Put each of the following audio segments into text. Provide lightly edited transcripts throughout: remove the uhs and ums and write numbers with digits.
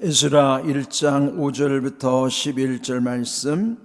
에스라 1장 5절부터 11절 말씀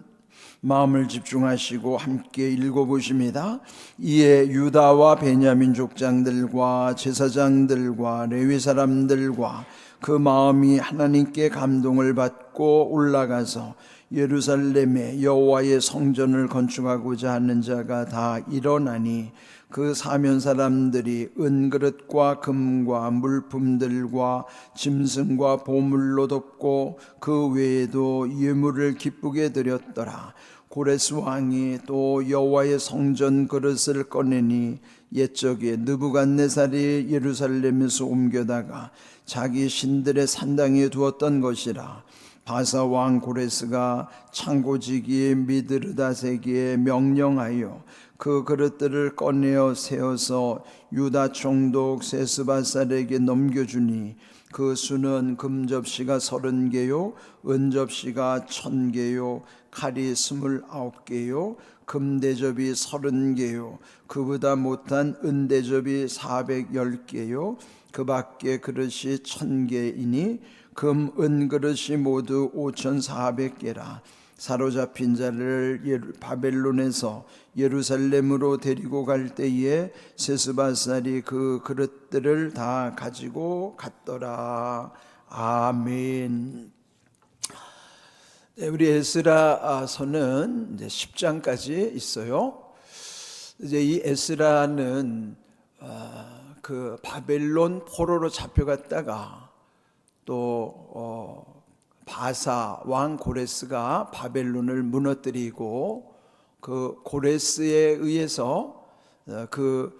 마음을 집중하시고 함께 읽어보십니다. 이에 유다와 베냐민 족장들과 제사장들과 레위 사람들과 그 마음이 하나님께 감동을 받고 올라가서 예루살렘에 여호와의 성전을 건축하고자 하는 자가 다 일어나니 그 사면 사람들이 은그릇과 금과 물품들과 짐승과 보물로 덮고 그 외에도 예물을 기쁘게 드렸더라. 고레스 왕이 또 여호와의 성전 그릇을 꺼내니 옛적에 느부갓네살이 예루살렘에서 옮겨다가 자기 신들의 산당에 두었던 것이라. 바사 왕 고레스가 창고지기에 미드르다세게 명령하여 그 그릇들을 꺼내어 세워서 유다 총독 세스바살에게 넘겨주니 그 수는 금접시가 30개요 은접시가 1000개요 칼이 29개요 금대접이 30개요 그보다 못한 은대접이 410개요 그 밖에 그릇이 1000개이니 금, 은 그릇이 모두 5400개라. 사로잡힌 자를 바벨론에서 예루살렘으로 데리고 갈 때에 세스바살이 그 그릇들을 다 가지고 갔더라. 아멘. 네, 우리 에스라서는 이제 10장까지 있어요. 이제 이 에스라는 그 바벨론 포로로 잡혀갔다가 또 바사 왕 고레스가 바벨론을 무너뜨리고 그 고레스에 의해서 그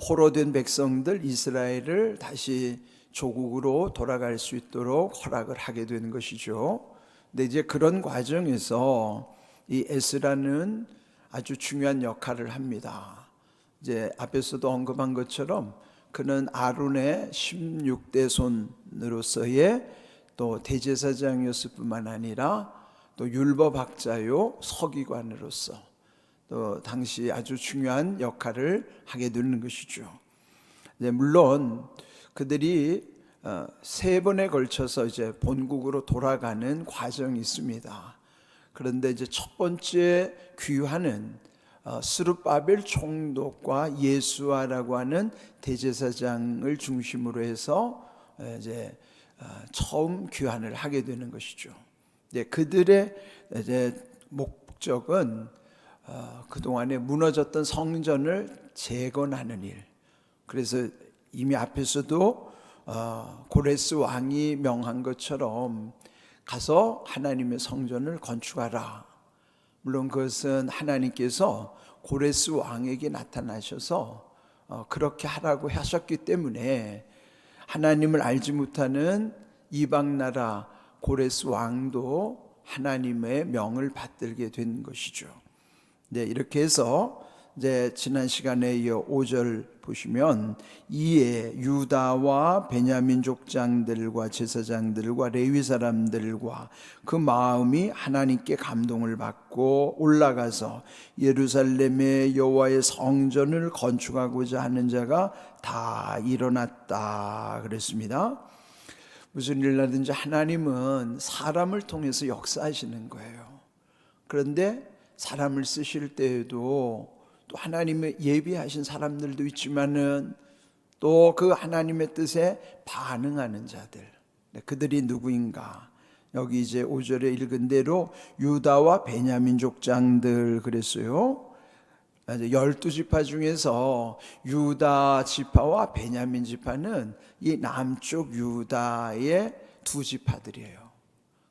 포로된 백성들 이스라엘을 다시 조국으로 돌아갈 수 있도록 허락을 하게 되는 것이죠. 근데 이제 그런 과정에서 이 에스라는 아주 중요한 역할을 합니다. 이제 앞에서도 언급한 것처럼 그는 아론의 16대 손으로서의 또 대제사장이었을 뿐만 아니라 또 율법학자요 서기관으로서 또 당시 아주 중요한 역할을 하게 되는 것이죠. 물론 그들이 세 번에 걸쳐서 이제 본국으로 돌아가는 과정이 있습니다. 그런데 이제 첫 번째 귀환은 스룹바벨 총독과 예수아라고 하는 대제사장을 중심으로 해서 이제 처음 귀환을 하게 되는 것이죠. 그들의 이제 목적은 그동안에 무너졌던 성전을 재건하는 일. 그래서 이미 앞에서도 고레스 왕이 명한 것처럼 가서 하나님의 성전을 건축하라. 물론 그것은 하나님께서 고레스 왕에게 나타나셔서 그렇게 하라고 하셨기 때문에 하나님을 알지 못하는 이방 나라 고레스 왕도 하나님의 명을 받들게 된 것이죠. 네, 이렇게 해서 이제 지난 시간에 이어 5절 보시면 이에 유다와 베냐민 족장들과 제사장들과 레위 사람들과 그 마음이 하나님께 감동을 받고 올라가서 예루살렘의 여호와의 성전을 건축하고자 하는 자가 다 일어났다 그랬습니다. 무슨 일이라든지 하나님은 사람을 통해서 역사하시는 거예요. 그런데 사람을 쓰실 때에도 또 하나님의 예비하신 사람들도 있지만은 또 그 하나님의 뜻에 반응하는 자들, 그들이 누구인가? 여기 이제 5절에 읽은 대로 유다와 베냐민 족장들 그랬어요. 12지파 중에서 유다 지파와 베냐민 지파는 이 남쪽 유다의 두 지파들이에요.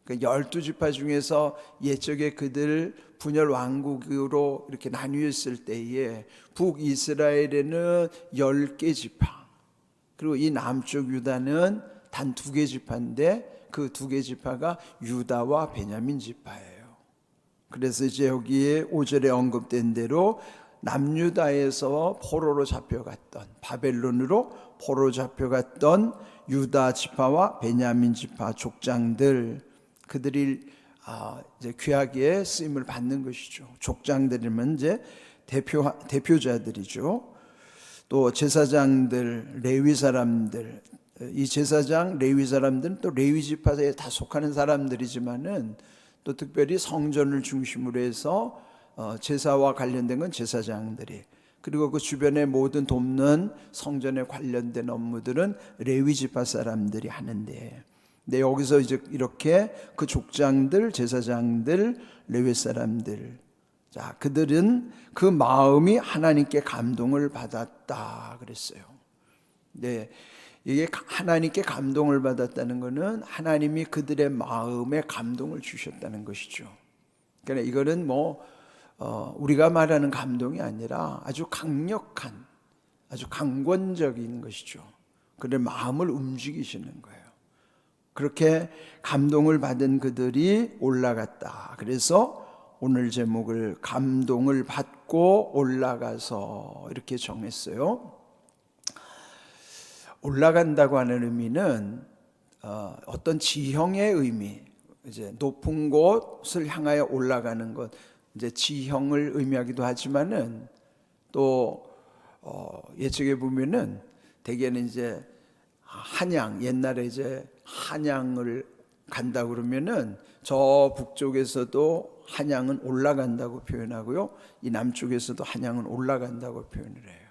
12지파 중에서 옛적에 그들 분열 왕국으로 이렇게 나뉘었을 때에 북이스라엘에는 10개 지파, 그리고 이 남쪽 유다는 단 2개 지파인데 그 2개 지파가 유다와 베냐민 지파예요. 그래서 이제 여기에 5절에 언급된 대로 남유다에서 포로로 잡혀갔던, 바벨론으로 포로로 잡혀갔던 유다 지파와 베냐민 지파 족장들, 그들이 이제 귀하게 쓰임을 받는 것이죠. 족장들이면 이제 대표자들이죠. 또 제사장들, 레위 사람들, 이 제사장 레위 사람들은 또 레위 지파에 다 속하는 사람들이지만은 또 특별히 성전을 중심으로 해서 제사와 관련된 건 제사장들이, 그리고 그 주변의 모든 돕는 성전에 관련된 업무들은 레위 지파 사람들이 하는데, 근데 여기서 이제 이렇게 그 족장들, 제사장들, 레위 사람들, 자, 그들은 그 마음이 하나님께 감동을 받았다 그랬어요. 네, 이게 하나님께 감동을 받았다는 것은 하나님이 그들의 마음에 감동을 주셨다는 것이죠. 그러니까 이거는 우리가 말하는 감동이 아니라 아주 강력한, 아주 강권적인 것이죠. 그들의 마음을 움직이시는 거예요. 그렇게 감동을 받은 그들이 올라갔다. 그래서 오늘 제목을 감동을 받고 올라가서 이렇게 정했어요. 올라간다고 하는 의미는 어떤 지형의 의미, 이제 높은 곳을 향하여 올라가는 것, 이제 지형을 의미하기도 하지만은 또 예측해 보면은 대개는 이제 한양, 옛날에 이제 한양을 간다 그러면은 저 북쪽에서도 한양은 올라간다고 표현하고요, 이 남쪽에서도 한양은 올라간다고 표현을 해요.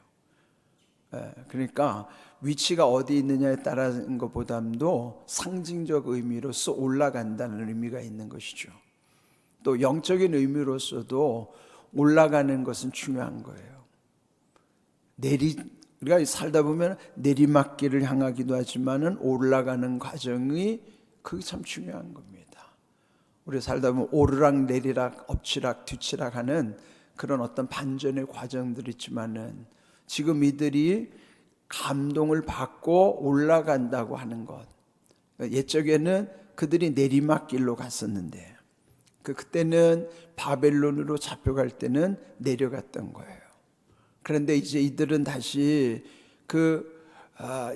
그러니까 위치가 어디 있느냐에 따른 것보다도 상징적 의미로서 올라간다는 의미가 있는 것이죠. 또 영적인 의미로서도 올라가는 것은 중요한 거예요. 우리가 살다 보면 내리막길을 향하기도 하지만은 올라가는 과정이 그게 참 중요한 겁니다. 우리 살다 보면 오르락 내리락, 엎치락 뒤치락 하는 그런 어떤 반전의 과정들이 있지만은 지금 이들이 감동을 받고 올라간다고 하는 것, 옛적에는 그들이 내리막길로 갔었는데 그때는 바벨론으로 잡혀갈 때는 내려갔던 거예요. 그런데 이제 이들은 다시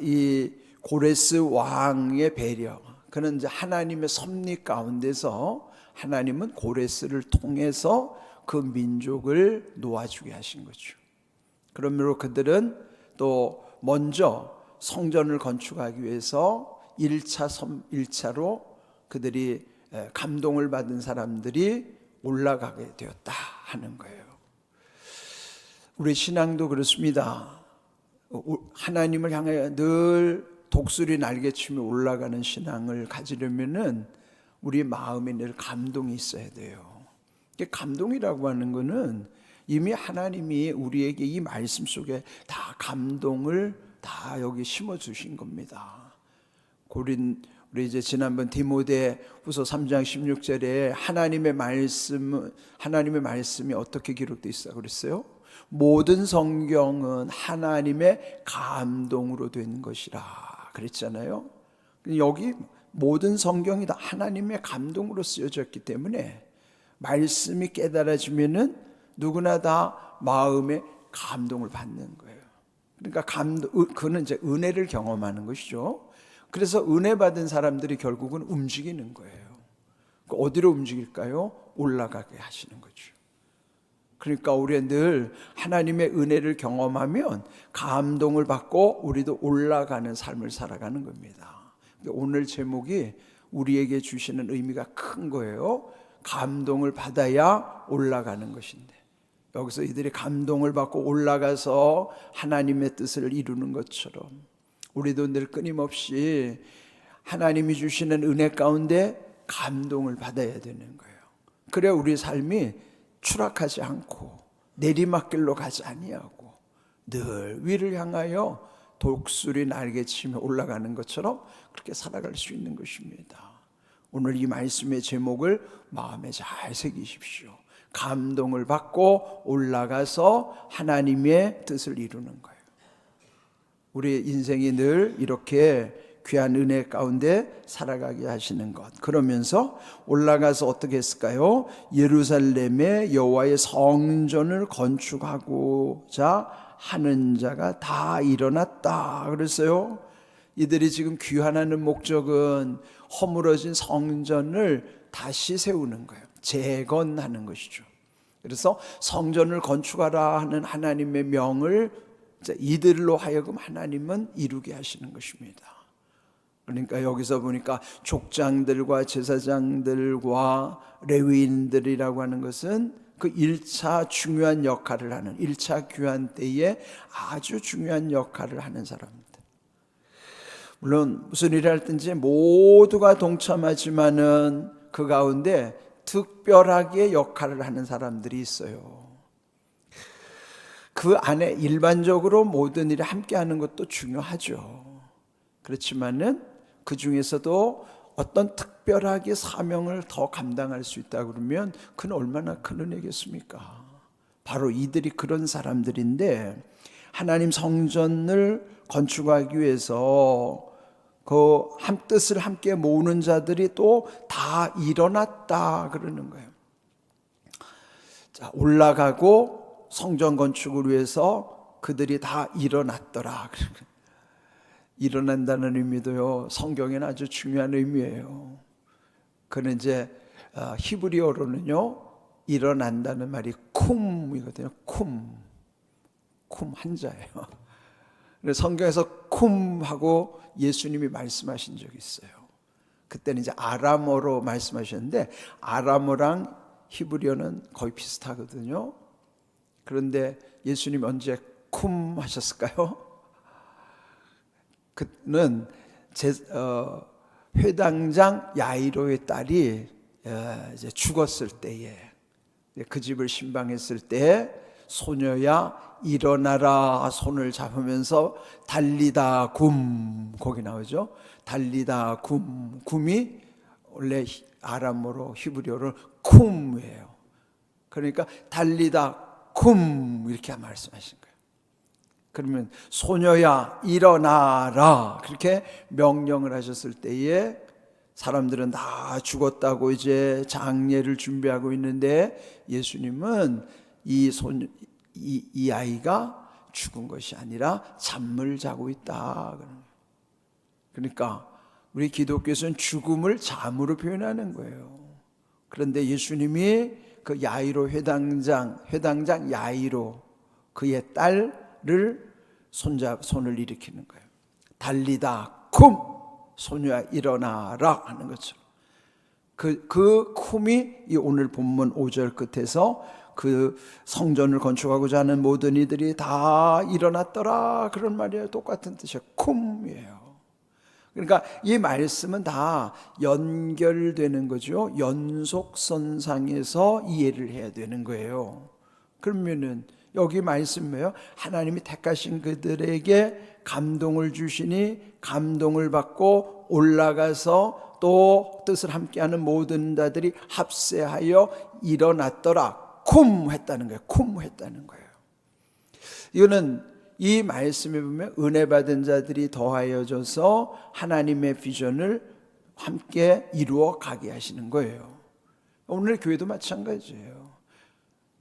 이 고레스 왕의 배려, 그는 이제 하나님의 섭리 가운데서 하나님은 고레스를 통해서 그 민족을 놓아주게 하신 거죠. 그러므로 그들은 또 먼저 성전을 건축하기 위해서 1차로 그들이 감동을 받은 사람들이 올라가게 되었다 하는 거예요. 우리 신앙도 그렇습니다. 하나님을 향해 늘 독수리 날개치며 올라가는 신앙을 가지려면은 우리 마음에 늘 감동이 있어야 돼요. 감동이라고 하는 것은 이미 하나님이 우리에게 이 말씀 속에 다 감동을 다 여기 심어 주신 겁니다. 우리 이제 지난번 디모데후서 3장 16절에 하나님의 말씀이 어떻게 기록되어 있어 그랬어요? 모든 성경은 하나님의 감동으로 된 것이라 그랬잖아요. 여기 모든 성경이 다 하나님의 감동으로 쓰여졌기 때문에 말씀이 깨달아지면은 누구나 다 마음에 감동을 받는 거예요. 그러니까 그는 이제 은혜를 경험하는 것이죠. 그래서 은혜 받은 사람들이 결국은 움직이는 거예요. 어디로 움직일까요? 올라가게 하시는 거죠. 그러니까 우리는 늘 하나님의 은혜를 경험하면 감동을 받고 우리도 올라가는 삶을 살아가는 겁니다. 오늘 제목이 우리에게 주시는 의미가 큰 거예요. 감동을 받아야 올라가는 것인데, 여기서 이들이 감동을 받고 올라가서 하나님의 뜻을 이루는 것처럼 우리도 늘 끊임없이 하나님이 주시는 은혜 가운데 감동을 받아야 되는 거예요. 그래야 우리 삶이 추락하지 않고 내리막길로 가지 아니하고 늘 위를 향하여 독수리 날개치며 올라가는 것처럼 그렇게 살아갈 수 있는 것입니다. 오늘 이 말씀의 제목을 마음에 잘 새기십시오. 감동을 받고 올라가서 하나님의 뜻을 이루는 거예요. 우리 인생이 늘 이렇게 귀한 은혜 가운데 살아가게 하시는 것. 그러면서 올라가서 어떻게 했을까요? 예루살렘에 여호와의 성전을 건축하고자 하는 자가 다 일어났다 그랬어요. 이들이 지금 귀환하는 목적은 허물어진 성전을 다시 세우는 거예요. 재건하는 것이죠. 그래서 성전을 건축하라 하는 하나님의 명을 이들로 하여금 하나님은 이루게 하시는 것입니다. 그러니까 여기서 보니까 족장들과 제사장들과 레위인들이라고 하는 것은 그 1차 중요한 역할을 하는 1차 귀환 때에 아주 중요한 역할을 하는 사람들. 물론 무슨 일을 할 든지 모두가 동참하지만은 그 가운데 특별하게 역할을 하는 사람들이 있어요. 그 안에 일반적으로 모든 일을 함께 하는 것도 중요하죠. 그렇지만은 그 중에서도 어떤 특별하게 사명을 더 감당할 수 있다 그러면 그는 얼마나 큰 은혜겠습니까? 바로 이들이 그런 사람들인데, 하나님 성전을 건축하기 위해서 그 한 뜻을 함께 모으는 자들이 또 다 일어났다 그러는 거예요. 자, 올라가고 성전 건축을 위해서 그들이 다 일어났더라. 일어난다는 의미도요, 성경에는 아주 중요한 의미예요. 그는 이제 히브리어로는요, 일어난다는 말이 쿰이거든요. 쿰 한자예요. 성경에서 쿰하고 예수님이 말씀하신 적이 있어요. 그때는 이제 아람어로 말씀하셨는데, 아람어랑 히브리어는 거의 비슷하거든요. 그런데 예수님 언제 쿰 하셨을까요? 그는 회당장 야이로의 딸이 이제 죽었을 때에, 그 집을 신방했을 때에 소녀야 일어나라 손을 잡으면서 달리다 굼, 거기 나오죠. 달리다 굼이 원래 아람어로 히브리어로 쿰이에요. 그러니까 달리다 굼 이렇게 말씀하신 거예요. 그러면 소녀야 일어나라 그렇게 명령을 하셨을 때에 사람들은 다 죽었다고 이제 장례를 준비하고 있는데, 예수님은 이 아이가 죽은 것이 아니라 잠을 자고 있다. 그러니까 우리 기독교에서는 죽음을 잠으로 표현하는 거예요. 그런데 예수님이 그 야이로 회당장 야이로 그의 딸을 손을 일으키는 거예요. 달리다 쿰, 소녀야 일어나라 하는 것처럼 그 쿰이 이 오늘 본문 5절 끝에서 그 성전을 건축하고자 하는 모든 이들이 다 일어났더라 그런 말이에요. 똑같은 뜻이에요. 쿰이에요. 그러니까 이 말씀은 다 연결되는 거죠. 연속선상에서 이해를 해야 되는 거예요. 그러면은 여기 말씀이에요. 하나님이 택하신 그들에게 감동을 주시니 감동을 받고 올라가서 또 뜻을 함께하는 모든 자들이 합세하여 일어났더라. 쿰 했다는 거예요. 쿰 했다는 거예요. 이거는 이 말씀에 보면 은혜 받은 자들이 더하여져서 하나님의 비전을 함께 이루어 가게 하시는 거예요. 오늘 교회도 마찬가지예요.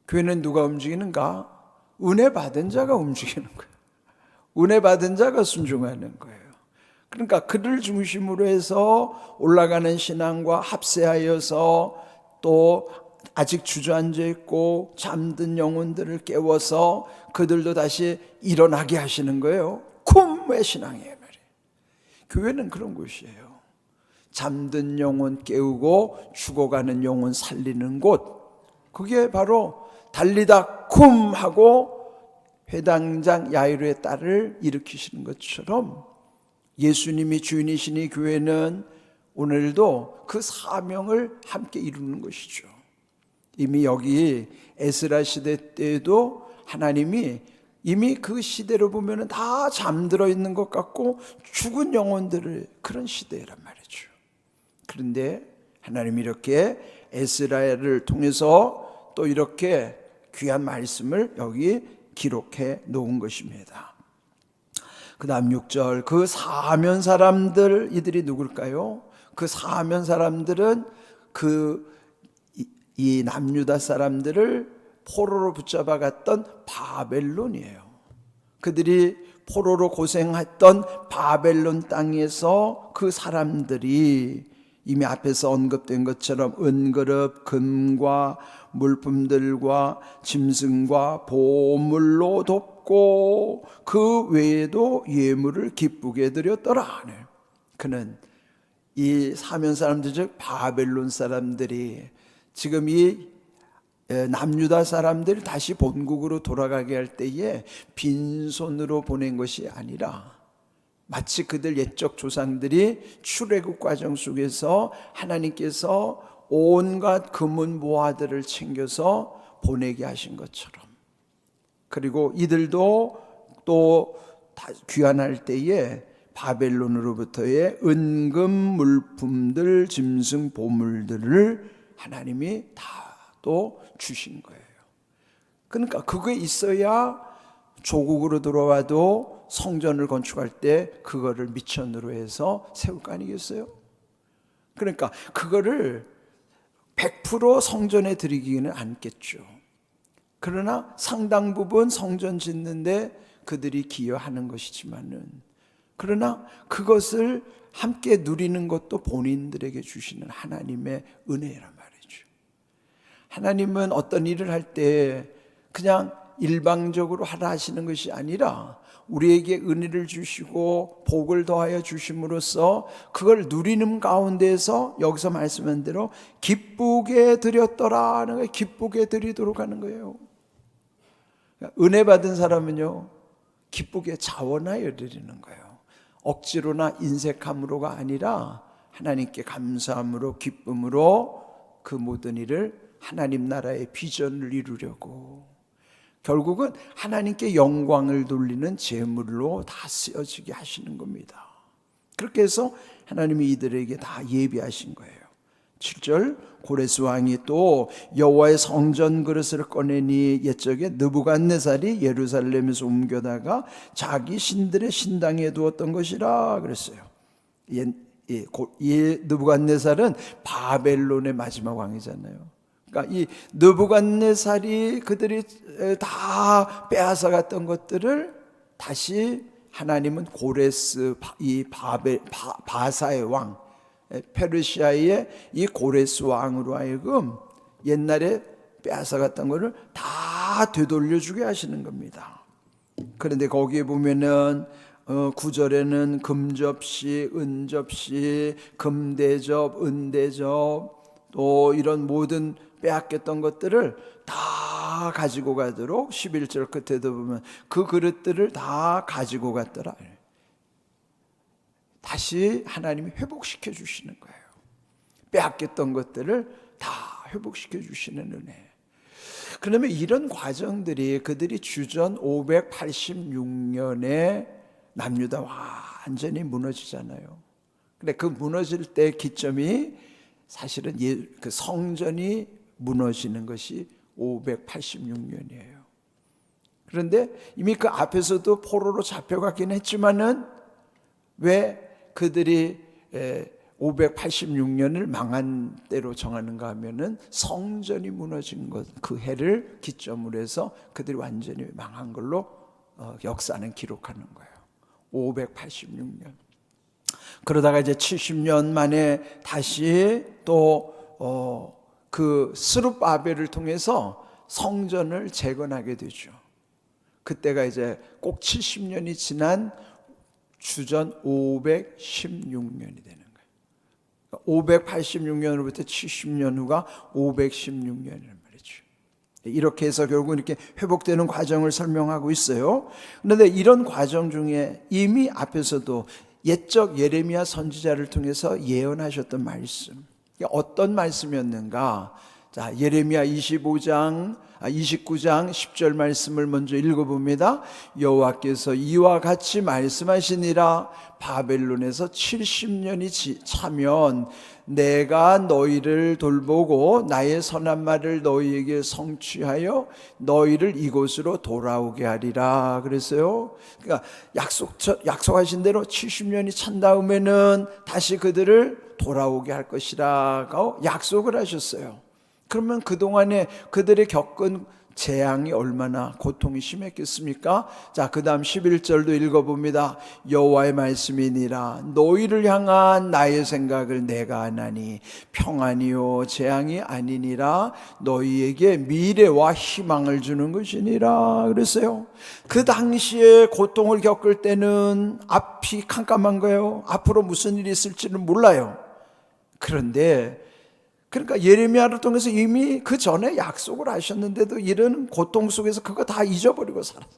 교회는 누가 움직이는가? 은혜 받은 자가 움직이는 거예요. 은혜 받은 자가 순종하는 거예요. 그러니까 그를 중심으로 해서 올라가는 신앙과 합세하여서 또 아직 주저앉아 있고 잠든 영혼들을 깨워서 그들도 다시 일어나게 하시는 거예요. 쿰의 신앙이에요. 교회는 그런 곳이에요. 잠든 영혼 깨우고 죽어가는 영혼 살리는 곳, 그게 바로 달리다 쿰 하고 회당장 야이로의 딸을 일으키시는 것처럼 예수님이 주인이시니 교회는 오늘도 그 사명을 함께 이루는 것이죠. 이미 여기 에스라 시대 때에도 하나님이 이미 그 시대로 보면 다 잠들어 있는 것 같고 죽은 영혼들을, 그런 시대란 말이죠. 그런데 하나님이 이렇게 에스라를 통해서 또 이렇게 귀한 말씀을 여기 기록해 놓은 것입니다. 그 다음 6절, 그 사면 사람들, 이들이 누굴까요? 그 사면 사람들은 이 남유다 사람들을 포로로 붙잡아 갔던 바벨론이에요. 그들이 포로로 고생했던 바벨론 땅에서 그 사람들이 이미 앞에서 언급된 것처럼 은그릇, 금과 물품들과 짐승과 보물로 돕고 그 외에도 예물을 기쁘게 드렸더라. 그는 이 사면 사람들 즉 바벨론 사람들이 지금 이 남유다 사람들이 다시 본국으로 돌아가게 할 때에 빈손으로 보낸 것이 아니라 마치 그들 옛적 조상들이 출애굽 과정 속에서 하나님께서 온갖 금은 보화들을 챙겨서 보내게 하신 것처럼, 그리고 이들도 또 귀환할 때에 바벨론으로부터의 은금 물품들, 짐승 보물들을 하나님이 다 또 주신 거예요. 그러니까 그게 있어야 조국으로 들어와도 성전을 건축할 때 그거를 미천으로 해서 세울 거 아니겠어요? 그러니까 그거를 100% 성전에 드리기는 않겠죠. 그러나 상당 부분 성전 짓는데 그들이 기여하는 것이지만은, 그러나 그것을 함께 누리는 것도 본인들에게 주시는 하나님의 은혜란 말이죠. 하나님은 어떤 일을 할 때 그냥 일방적으로 하라 하시는 것이 아니라 우리에게 은혜를 주시고 복을 더하여 주심으로써 그걸 누리는 가운데서 여기서 말씀한 대로 기쁘게 드렸더라 하는 거예요. 기쁘게 드리도록 하는 거예요. 은혜 받은 사람은요, 기쁘게 자원하여 드리는 거예요. 억지로나 인색함으로가 아니라 하나님께 감사함으로, 기쁨으로 그 모든 일을 하나님 나라의 비전을 이루려고, 결국은 하나님께 영광을 돌리는 제물로 다 쓰여지게 하시는 겁니다. 그렇게 해서 하나님이 이들에게 다 예비하신 거예요. 7절, 고레스 왕이 또 여호와의 성전 그릇을 꺼내니 옛적에 느부갓네살이 예루살렘에서 옮겨다가 자기 신들의 신당에 두었던 것이라 그랬어요. 이 느부갓네살은 바벨론의 마지막 왕이잖아요. 그러니까 이 느부갓네살이 그들이 다 빼앗아 갔던 것들을 다시 하나님은 고레스, 이 바사의 왕, 페르시아의 이 고레스 왕으로 하여금 옛날에 빼앗아 갔던 것을 다 되돌려주게 하시는 겁니다. 그런데 거기에 보면은 9절에는 금접시, 은접시, 금대접, 은대접, 또 이런 모든 빼앗겼던 것들을 다 가지고 가도록, 11절 끝에도 보면 그 그릇들을 다 가지고 갔더라. 다시 하나님이 회복시켜 주시는 거예요. 빼앗겼던 것들을 다 회복시켜 주시는 은혜. 그러면 이런 과정들이 그들이 주전 586년에 남유다 완전히 무너지잖아요. 근데 그 무너질 때 기점이 사실은 그 성전이 무너지는 것이 586년이에요. 그런데 이미 그 앞에서도 포로로 잡혀갔긴 했지만은 왜 그들이 586년을 망한 때로 정하는가 하면은 성전이 무너진 것, 그 해를 기점으로 해서 그들이 완전히 망한 걸로 역사는 기록하는 거예요. 586년. 그러다가 이제 70년 만에 다시 또 그 스룹바벨을 통해서 성전을 재건하게 되죠. 그때가 이제 꼭 70년이 지난 주전 516년이 되는 거예요. 586년으로부터 70년 후가 516년이란 말이죠. 이렇게 해서 결국 이렇게 회복되는 과정을 설명하고 있어요. 그런데 이런 과정 중에 이미 앞에서도 옛적 예레미야 선지자를 통해서 예언하셨던 말씀, 어떤 말씀이었는가? 자, 예레미야 29장 10절 말씀을 먼저 읽어봅니다. 여호와께서 이와 같이 말씀하시니라. 바벨론에서 70년이 차면 내가 너희를 돌보고 나의 선한 말을 너희에게 성취하여 너희를 이곳으로 돌아오게 하리라 그랬어요. 그러니까 약속하신 대로 70년이 찬 다음에는 다시 그들을 돌아오게 할 것이라고 약속을 하셨어요. 그러면 그동안에 그들이 겪은 재앙이 얼마나 고통이 심했겠습니까? 자, 그 다음 11절도 읽어봅니다. 여호와의 말씀이니라 너희를 향한 나의 생각을 내가 아나니 평안이요 재앙이 아니니라 너희에게 미래와 희망을 주는 것이니라 그랬어요. 그 당시에 고통을 겪을 때는 앞이 캄캄한 거예요. 앞으로 무슨 일이 있을지는 몰라요. 그런데 그러니까 예레미야를 통해서 이미 그 전에 약속을 하셨는데도 이런 고통 속에서 그거 다 잊어버리고 살았어요.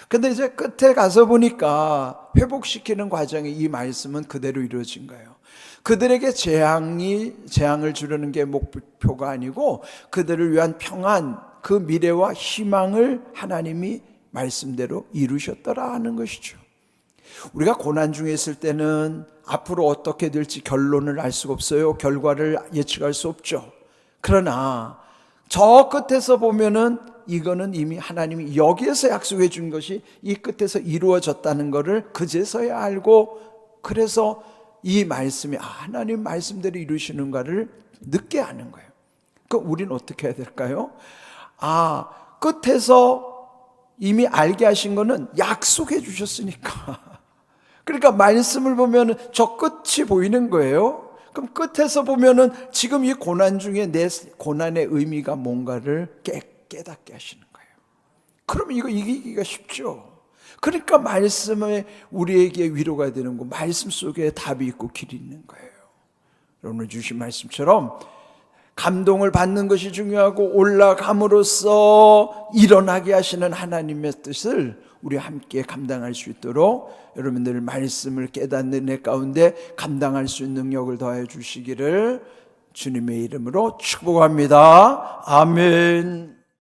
근데 이제 끝에 가서 보니까 회복시키는 과정에 이 말씀은 그대로 이루어진 거예요. 그들에게 재앙을 주려는 게 목표가 아니고 그들을 위한 평안, 그 미래와 희망을 하나님이 말씀대로 이루셨더라 하는 것이죠. 우리가 고난 중에 있을 때는 앞으로 어떻게 될지 결론을 알 수가 없어요. 결과를 예측할 수 없죠. 그러나 저 끝에서 보면은 이거는 이미 하나님이 여기에서 약속해 준 것이 이 끝에서 이루어졌다는 것을 그제서야 알고, 그래서 이 말씀이 하나님 말씀대로 이루시는가를 늦게 아는 거예요. 그럼 우리는 어떻게 해야 될까요? 끝에서 이미 알게 하신 거는 약속해 주셨으니까. 그러니까 말씀을 보면 저 끝이 보이는 거예요. 그럼 끝에서 보면은 지금 이 고난 중에 내 고난의 의미가 뭔가를 깨닫게 하시는 거예요. 그럼 이거 이기기가 쉽죠. 그러니까 말씀에 우리에게 위로가 되는 거, 말씀 속에 답이 있고 길이 있는 거예요. 오늘 주신 말씀처럼 감동을 받는 것이 중요하고 올라감으로써 일어나게 하시는 하나님의 뜻을 우리 함께 감당할 수 있도록 여러분들 말씀을 깨닫는 내 가운데 감당할 수 있는 능력을 더해 주시기를 주님의 이름으로 축복합니다. 아멘.